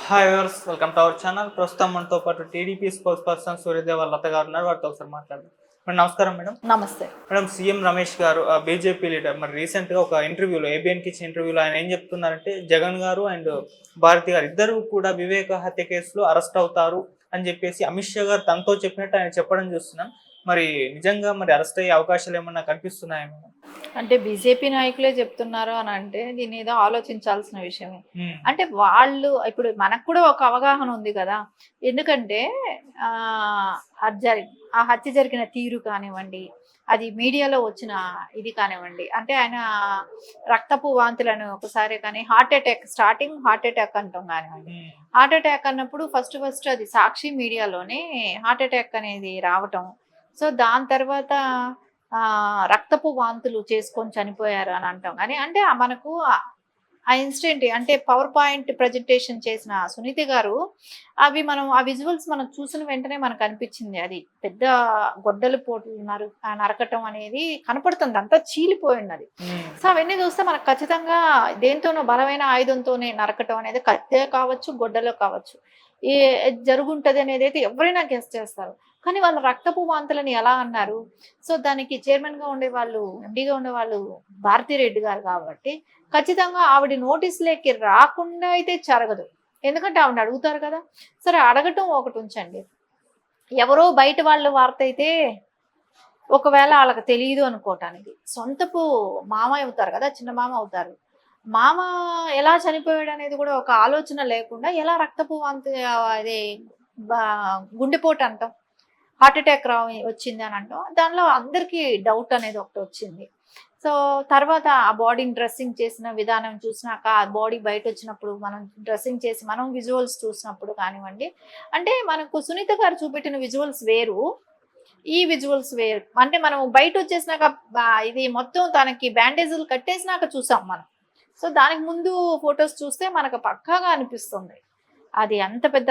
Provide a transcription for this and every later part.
Hi viewers, welcome to our channel. ప్రస్తుతం మనతో పాటు టీడీపీ స్పోక్స్ పర్సన్ సూర్యదేవ లత గారు ఉన్నారు. వారితో ఒకసారి మాట్లాడదాం. మేడం నమస్కారం. మేడం నమస్తే. మేడం సీఎం రమేష్ గారు బీజేపీ లీడర్ మరి రీసెంట్గా ఒక ఇంటర్వ్యూలో ఏబిఎన్కి ఇచ్చిన ఇంటర్వ్యూలో ఆయన ఏం చెప్తున్నారంటే జగన్ గారు అండ్ భారతి గారు ఇద్దరు కూడా వివేక హత్య కేసులో అరెస్ట్ అవుతారు అని చెప్పేసి అమిత్ షా గారు తనతో చెప్పినట్టు ఆయన చెప్పడం చూస్తున్నాం. మరి నిజంగా మరి అరెస్ట్ అయ్యే అవకాశాలు ఏమన్నా కనిపిస్తున్నాయా మేడం? అంటే బీజేపీ నాయకులే చెప్తున్నారు అని అంటే దీని ఏదో ఆలోచించాల్సిన విషయమే. అంటే వాళ్ళు ఇప్పుడు మనకు కూడా ఒక అవగాహన ఉంది కదా. ఎందుకంటే ఆ హత్య జరిగిన తీరు కానివ్వండి, అది మీడియాలో వచ్చిన ఇది కానివ్వండి, అంటే ఆయన రక్తపు వాంతులను ఒకసారి కానీ స్టార్టింగ్ హార్ట్ అటాక్ అంటాం కానివ్వండి. హార్ట్ అటాక్ అన్నప్పుడు ఫస్ట్ అది సాక్షి మీడియాలోనే హార్ట్ అటాక్ అనేది రావటం. సో దాని తర్వాత రక్తపు వాంతులు చేసుకొని చనిపోయారు అని అంటాం. కానీ అంటే మనకు ఆ ఇన్సిడెంట్ అంటే పవర్ పాయింట్ ప్రజెంటేషన్ చేసిన సునీత గారు ఆ విజువల్స్ మనం చూసిన వెంటనే మనకు అనిపించింది. అది పెద్ద గొడ్డలి పోట్లు నరకటం అనేది కనపడుతుంది, అంతా చీలిపోయింది అది. సో అవన్నీ చూస్తే మనకు ఖచ్చితంగా దేంతోనో బలమైన ఆయుధంతోనే నరకటం అనేది కత్తే కావచ్చు, గొడ్డలో కావచ్చు, ఏ జరుగుంటది అనేది అయితే ఎవరైనా గెస్ చేస్తారు. కానీ వాళ్ళు రక్తపు వాంతులని ఎలా అన్నారు? సో దానికి చైర్మన్ గా ఉండే వాళ్ళు, ఎండీగా ఉండే వాళ్ళు భారతిరెడ్డి గారు కాబట్టి ఖచ్చితంగా ఆవిడ నోటీసులోకి రాకుండా అయితే జరగదు. ఎందుకంటే ఆవిడ అడుగుతారు కదా. సరే అడగటం ఒకటి ఉంచండి, ఎవరో బయట వాళ్ళ వార్త అయితే ఒకవేళ వాళ్ళకి తెలియదు అనుకోవటానికి, సొంతపు మామ అవుతారు కదా, చిన్న మామ అవుతారు, మామ ఎలా చనిపోయాడు అనేది కూడా ఒక ఆలోచన లేకుండా ఎలా రక్తపు వాంతి అదే గుండెపోటు అంటాం, హార్ట్ అటాక్ వచ్చింది అని అంటాం. దానిలో అందరికీ డౌట్ అనేది ఒకటి వచ్చింది. సో తర్వాత ఆ బాడీని డ్రెస్సింగ్ చేసిన విధానం చూసినాక, ఆ బాడీ బయట వచ్చినప్పుడు మనం డ్రెస్సింగ్ చేసి మనం విజువల్స్ చూసినప్పుడు కానివ్వండి, అంటే మనకు సునీత గారు చూపెట్టిన విజువల్స్ వేరు, ఈ విజువల్స్ వేరు. అంటే మనం బయట వచ్చేసినాక ఇది మొత్తం తనకి బ్యాండేజీలు కట్టేసినాక చూసాం మనం. సో దానికి ముందు ఫొటోస్ చూస్తే మనకు పక్కాగా అనిపిస్తుంది అది అంత పెద్ద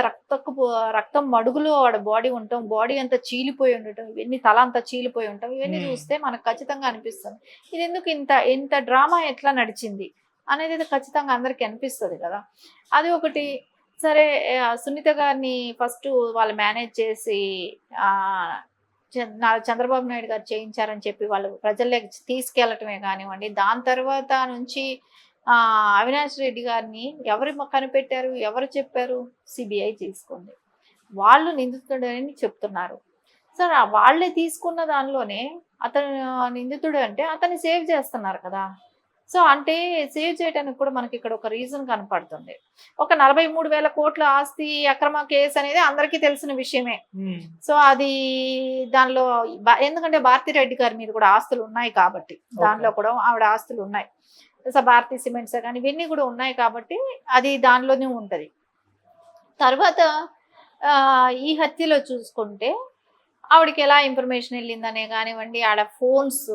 రక్తం మడుగులో వాడు బాడీ ఉండటం, బాడీ అంతా చీలిపోయి ఉండటం, ఇవన్నీ తల అంతా చీలిపోయి ఉండటం, ఇవన్నీ చూస్తే మనకు ఖచ్చితంగా అనిపిస్తుంది ఇది ఎందుకు ఇంత డ్రామా ఎట్లా నడిచింది అనేది ఖచ్చితంగా అందరికీ అనిపిస్తుంది కదా. అది ఒకటి. సరే సునీత గారిని ఫస్ట్ వాళ్ళు మేనేజ్ చేసి చంద్రబాబు నాయుడు గారు చేయించారని చెప్పి వాళ్ళు ప్రజల్లోకి తీసుకెళ్లటమే కానివ్వండి, దాని తర్వాత నుంచి అవినాష్ రెడ్డి గారిని ఎవరు కనిపెట్టారు, ఎవరు చెప్పారు? సిబిఐ తీసుకుంది, వాళ్ళు నిందితుడని చెప్తున్నారు. సరే వాళ్ళే తీసుకున్న దానిలోనే అతను నిందితుడు అంటే అతన్ని సేవ్ చేస్తున్నారు కదా. సో అంటే సేవ్ చేయడానికి కూడా మనకి ఇక్కడ ఒక రీజన్ కనపడుతుంది. ఒక 43,000 కోట్ల ఆస్తి అక్రమ కేసు అనేది అందరికీ తెలిసిన విషయమే. సో అది దానిలో ఎందుకంటే భారతిరెడ్డి గారి మీద కూడా ఆస్తులు ఉన్నాయి కాబట్టి, దానిలో కూడా ఆవిడ ఆస్తులు ఉన్నాయి. భారతీ సిమెంట్స్ కానీ ఇవన్నీ కూడా ఉన్నాయి కాబట్టి అది దానిలోనే ఉంటది. తర్వాత ఈ హత్యలో చూసుకుంటే ఆవిడకి ఎలా ఇన్ఫర్మేషన్ వెళ్ళిందనే కానివ్వండి, ఆడ ఫోన్స్,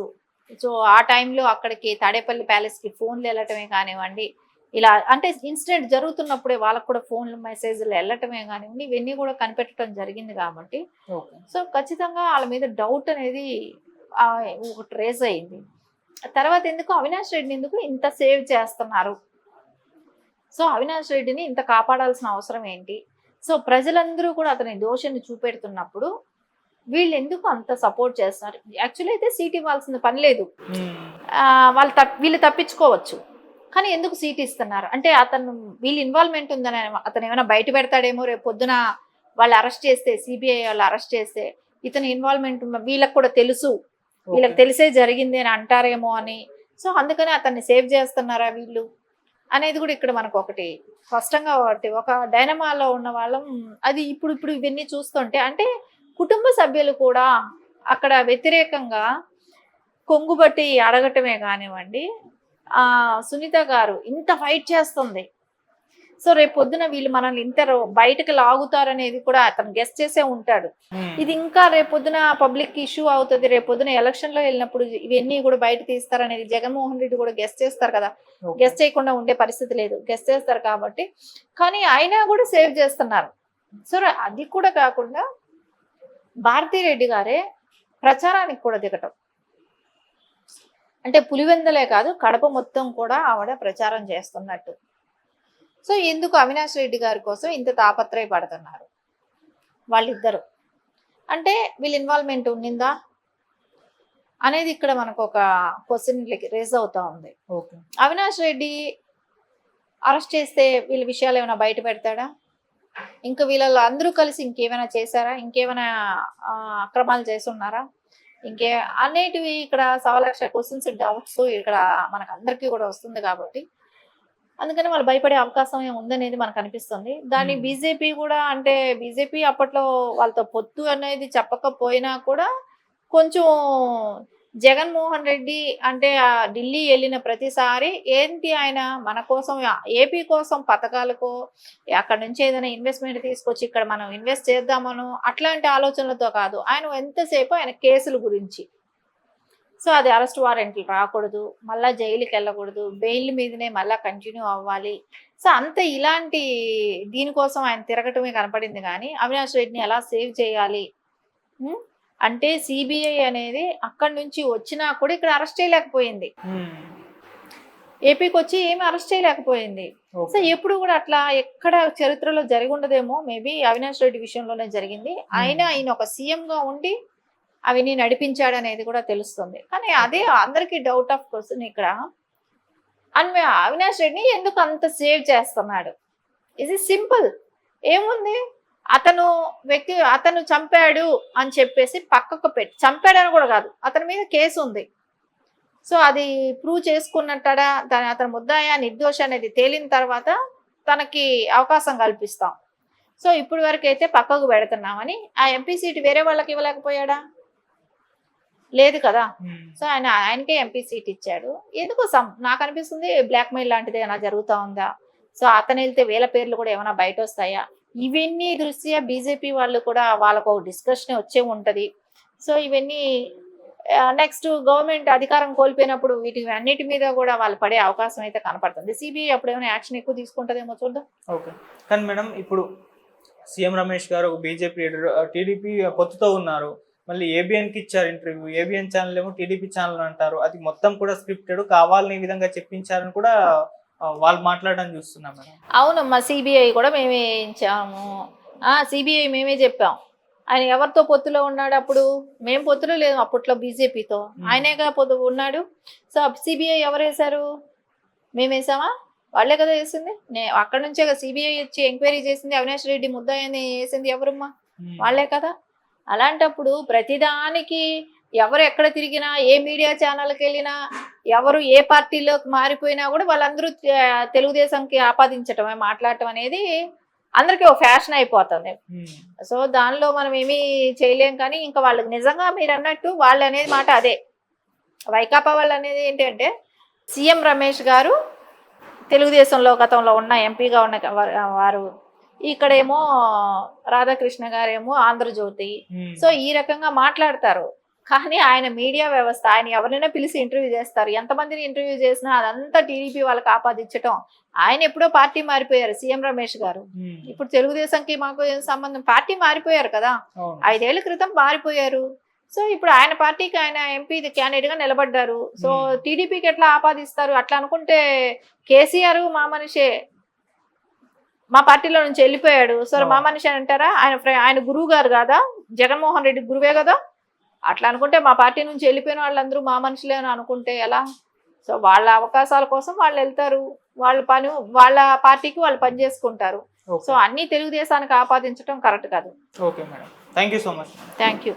సో ఆ టైంలో అక్కడికి తాడేపల్లి ప్యాలెస్కి ఫోన్లు వెళ్ళటమే కానివ్వండి, ఇలా అంటే ఇన్సిడెంట్ జరుగుతున్నప్పుడే వాళ్ళకు కూడా ఫోన్లు మెసేజ్లు వెళ్ళటమే కానివ్వండి, ఇవన్నీ కూడా కనిపెట్టడం జరిగింది కాబట్టి సో ఖచ్చితంగా వాళ్ళ మీద డౌట్ అనేది ఒకటి రేజ్ అయింది. తర్వాత ఎందుకు అవినాష్ రెడ్డిని ఎందుకు ఇంత సేవ్ చేస్తున్నారు? సో అవినాష్ రెడ్డిని ఇంత కాపాడాల్సిన అవసరం ఏంటి? సో ప్రజలందరూ కూడా అతని దోషాన్ని చూపెడుతున్నప్పుడు వీళ్ళు ఎందుకు అంత సపోర్ట్ చేస్తున్నారు? యాక్చువల్లీ అయితే సీట్ ఇవ్వాల్సిన పని లేదు, వీళ్ళు తప్పించుకోవచ్చు, కానీ ఎందుకు సీట్ ఇస్తున్నారు అంటే వీళ్ళు ఇన్వాల్వ్మెంట్ ఉందని అతను ఏమైనా బయట పెడతాడేమో. రేపు పొద్దున వాళ్ళు అరెస్ట్ చేస్తే, సిబిఐ వాళ్ళు అరెస్ట్ చేస్తే ఇతని ఇన్వాల్వ్మెంట్ వీళ్ళకి కూడా తెలుసు, వీళ్ళకి తెలిసే జరిగింది అని అంటారేమో అని. సో అందుకని అతన్ని సేవ్ చేస్తున్నారా వీళ్ళు అనేది కూడా ఇక్కడ మనకు ఒకటి స్పష్టంగా ఒక డైనమాలో ఉన్న వాళ్ళం అది ఇప్పుడు ఇవన్నీ చూస్తుంటే, అంటే కుటుంబ సభ్యులు కూడా అక్కడ వ్యతిరేకంగా కొంగుబట్టి అడగటమే కానివ్వండి, సునీత గారు ఇంత ఫైట్ చేస్తుంది. సో రేపు పొద్దున వీళ్ళు మనల్ని ఇంత బయటకు లాగుతారనేది కూడా అతను గెస్ చేసే ఉంటాడు. ఇది ఇంకా రేపు పొద్దున పబ్లిక్ ఇష్యూ అవుతుంది, రేపు పొద్దున ఎలక్షన్ లో వెళ్ళినప్పుడు ఇవన్నీ కూడా బయట తీస్తారనేది జగన్మోహన్ రెడ్డి కూడా గెస్ చేస్తారు కదా. గెస్ చేయకుండా ఉండే పరిస్థితి లేదు, గెస్ చేస్తారు కాబట్టి. కానీ అయినా కూడా సేవ్ చేస్తున్నారు. సో అది కూడా కాకుండా భారతిరెడ్డి గారే ప్రచారానికి కూడా దిగటం, అంటే పులివెందలే కాదు కడప మొత్తం కూడా ఆవిడ ప్రచారం చేస్తున్నట్టు. సో ఎందుకు అవినాష్ రెడ్డి గారి కోసం ఇంత తాపత్రయపడుతున్నారు వాళ్ళిద్దరు? అంటే వీళ్ళ ఇన్వాల్వ్మెంట్ ఉండిందా అనేది ఇక్కడ మనకు ఒక క్వశ్చన్ రేజ్ అవుతా ఉంది. ఓకే. అవినాష్ రెడ్డి అరెస్ట్ చేస్తే వీళ్ళ విషయాలు ఏమైనా బయట పెడతాడా? ఇంకా వీళ్ళలో అందరూ కలిసి ఇంకేమైనా చేశారా? ఇంకేమైనా అక్రమాలు చేస్తున్నారా? ఇంకే అనేటివి ఇక్కడ 1,00,000 క్వశ్చన్స్, డౌట్స్ ఇక్కడ మనకు అందరికీ కూడా వస్తుంది కాబట్టి అందుకని వాళ్ళు భయపడే అవకాశం ఉందనేది మనకు అనిపిస్తుంది. దాన్ని బీజేపీ కూడా, అంటే బీజేపీ అప్పట్లో వాళ్ళతో పొత్తు అనేది చెప్పకపోయినా కూడా కొంచెం జగన్మోహన్ రెడ్డి అంటే ఢిల్లీ వెళ్ళిన ప్రతిసారి ఏంటి ఆయన మన కోసం, ఏపీ కోసం పథకాలకో అక్కడ నుంచి ఏదైనా ఇన్వెస్ట్మెంట్ తీసుకొచ్చి ఇక్కడ మనం ఇన్వెస్ట్ చేద్దామను అట్లాంటి ఆలోచనలతో కాదు. ఆయన ఎంతసేపు ఆయన కేసుల గురించి. సో అది అరెస్ట్ వారెంట్లు రాకూడదు, మళ్ళీ జైలుకి వెళ్ళకూడదు, బెయిల్ మీదనే మళ్ళీ కంటిన్యూ అవ్వాలి. సో అంత ఇలాంటి దీనికోసం ఆయన తిరగటమే కనపడింది. కానీ అవినాష్ రెడ్డిని ఎలా సేవ్ చేయాలి అంటే సిబిఐ అనేది అక్కడి నుంచి వచ్చినా కూడా ఇక్కడ అరెస్ట్ చేయలేకపోయింది. ఏపీకి వచ్చి ఏమి అరెస్ట్ చేయలేకపోయింది. సో ఎప్పుడు కూడా అట్లా ఎక్కడ చరిత్రలో జరిగి ఉండదేమో. మేబీ అవినాష్ రెడ్డి విషయంలోనే జరిగింది. ఆయన ఒక సీఎం గా ఉండి అవిని నడిపించాడు అనేది కూడా తెలుస్తుంది. కానీ అదే అందరికీ డౌట్ ఆఫ్ క్వశ్చన్ ఇక్కడ, అవినాష్ రెడ్డిని ఎందుకు అంత సేవ్ చేస్తున్నాడు? ఇది సింపుల్. ఏముంది, అతను చంపాడు అని చెప్పేసి పక్కకు పెట్టి, చంపాడని కూడా కాదు, అతని మీద కేసు ఉంది. సో అది ప్రూవ్ చేసుకున్నట్టడా, అతను ముద్దాయా నిర్దోష అనేది తేలిన తర్వాత తనకి అవకాశం కల్పిస్తాం. సో ఇప్పుడు వరకు అయితే పక్కకు పెడుతున్నామని ఆ ఎంపీ సీట్ వేరే వాళ్ళకి ఇవ్వలేకపోయాడా? లేదు కదా. సో ఆయనకే ఎంపీ సీట్ ఇచ్చాడు. ఎందుకు నాకు అనిపిస్తుంది బ్లాక్ మెయిల్ లాంటిది ఏమైనా జరుగుతూ ఉందా? సో అతను వెళ్తే వీళ్ళ పేర్లు కూడా ఏమైనా బయట వస్తాయా? ఇవన్నీ దృష్ట్యా బీజేపీ వాళ్ళు కూడా వాళ్ళకు డిస్కషన్ వచ్చే ఉంటది. సో ఇవన్నీ నెక్స్ట్ గవర్నమెంట్ అధికారం కోల్పోయినప్పుడు వీటి అన్నిటి మీద కూడా వాళ్ళు పడే అవకాశం అయితే కనపడుతుంది. సిబిఐ అప్పుడు ఏమైనా యాక్షన్ ఎక్కువ తీసుకుంటుందేమో చూద్దాం. ఓకే. కానీ మేడం, ఇప్పుడు సీఎం రమేష్ గారు బీజేపీ లీడర్, టీడీపీ పొత్తుతో ఉన్నారు. మళ్ళీ ఏబిఎన్కి ఇచ్చారు ఇంటర్వ్యూ. ఏబిఎన్ ఛానల్ ఏమో టీడీపీ ఛానల్ అంటారు. అది మొత్తం కూడా స్క్రిప్టెడ్, కావాలని ఈ విధంగా చెప్పించారని కూడా వాళ్ళు మాట్లాడడం చూస్తున్నాం మేడం. అవునమ్మా, సిబిఐ కూడా మేమే ఇచ్చాము. సిబిఐ మేమే చెప్పాం. ఆయన ఎవరితో పొత్తులో ఉన్నాడు? అప్పుడు మేము పొత్తులో లేదు, అప్పట్లో బీజేపీతో ఆయనేగా పొత్తు ఉన్నాడు. సో సిబిఐ ఎవరు వేశారు? మేము వేసామా? వాళ్ళే కదా వేసింది. అక్కడ నుంచే కదా సిబిఐ వచ్చి ఎంక్వైరీ చేసింది. అవినాష్ రెడ్డి ముద్దాయని వేసింది ఎవరమ్మా? వాళ్ళే కదా. అలాంటప్పుడు ప్రతిదానికి ఎవరు ఎక్కడ తిరిగినా, ఏ మీడియా ఛానల్కి వెళ్ళినా, ఎవరు ఏ పార్టీలోకి మారిపోయినా కూడా వాళ్ళందరూ తెలుగుదేశంకి ఆపాదించటం, మాట్లాడటం అనేది అందరికీ ఒక ఫ్యాషన్ అయిపోతుంది. సో దానిలో మనం ఏమీ చేయలేం. కానీ ఇంకా వాళ్ళకి నిజంగా మీరు అన్నట్టు వాళ్ళు అనేది మాట అదే. వైకాపా వాళ్ళు అనేది ఏంటంటే, సీఎం రమేష్ గారు తెలుగుదేశంలో గతంలో ఉన్న ఎంపీగా ఉన్న వారు, ఇక్కడేమో రాధాకృష్ణ గారేమో ఆంధ్రజ్యోతి. సో ఈ రకంగా మాట్లాడతారు. కానీ ఆయన మీడియా వ్యవస్థ, ఆయన ఎవరైనా పిలిచి ఇంటర్వ్యూ చేస్తారు. ఎంతమందిని ఇంటర్వ్యూ చేసినా అదంతా టీడీపీ వాళ్ళకి ఆపాదించటం. ఆయన ఎప్పుడో పార్టీ మారిపోయారు సీఎం రమేష్ గారు. ఇప్పుడు తెలుగుదేశంకి మాకు ఏం సంబంధం? పార్టీ మారిపోయారు కదా, 5 ఏళ్ల క్రితం మారిపోయారు. సో ఇప్పుడు ఆయన పార్టీకి ఆయన ఎంపీ క్యాండిడేట్ గా నిలబడ్డారు. సో టీడీపీకి ఎట్లా ఆపాదిస్తారు? అట్లా అనుకుంటే కేసీఆర్ మా మనిషే, మా పార్టీలో నుంచి వెళ్ళిపోయాడు. సో మా మనిషి అంటారా? ఆయన గురువు గారు కాదా? జగన్మోహన్ రెడ్డి గురువే కదా. అట్లా అనుకుంటే మా పార్టీ నుంచి వెళ్ళిపోయిన వాళ్ళందరూ మా మనుషులే అని అనుకుంటే ఎలా? సో వాళ్ళ అవకాశాల కోసం వాళ్ళు వెళ్తారు, వాళ్ళ పార్టీకి వాళ్ళు పని చేసుకుంటారు. సో అన్ని తెలుగుదేశానికి ఆపాదించడం కరెక్ట్ కాదు. Okay madam, thank you so much. Thank you.